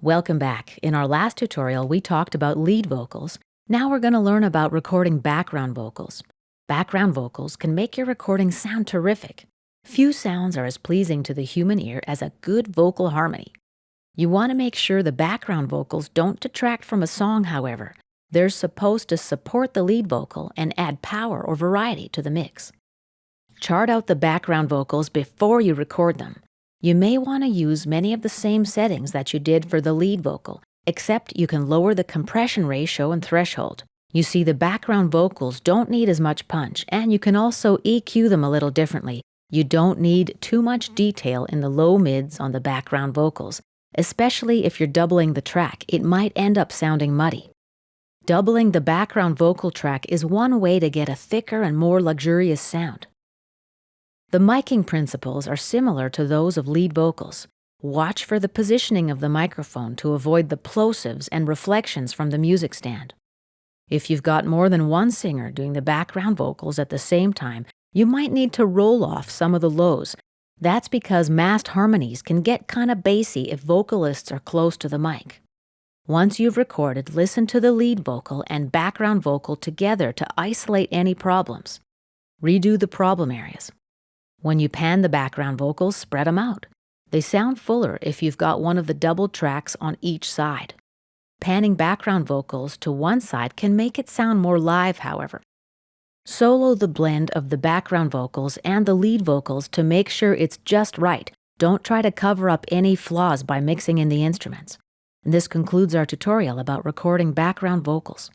Welcome back. In our last tutorial, we talked about lead vocals. Now we're going to learn about recording background vocals. Background vocals can make your recording sound terrific. Few sounds are as pleasing to the human ear as a good vocal harmony. You want to make sure the background vocals don't detract from a song, however. They're supposed to support the lead vocal and add power or variety to the mix. Chart out the background vocals before you record them. You may want to use many of the same settings that you did for the lead vocal, except you can lower the compression ratio and threshold. You see, the background vocals don't need as much punch, and you can also EQ them a little differently. You don't need too much detail in the low mids on the background vocals, especially if you're doubling the track. It might end up sounding muddy. Doubling the background vocal track is one way to get a thicker and more luxurious sound. The miking principles are similar to those of lead vocals. Watch for the positioning of the microphone to avoid the plosives and reflections from the music stand. If you've got more than one singer doing the background vocals at the same time, you might need to roll off some of the lows. That's because masked harmonies can get kind of bassy if vocalists are close to the mic. Once you've recorded, listen to the lead vocal and background vocal together to isolate any problems. Redo the problem areas. When you pan the background vocals, spread them out. They sound fuller if you've got one of the double tracks on each side. Panning background vocals to one side can make it sound more live, however. Solo the blend of the background vocals and the lead vocals to make sure it's just right. Don't try to cover up any flaws by mixing in the instruments. And this concludes our tutorial about recording background vocals.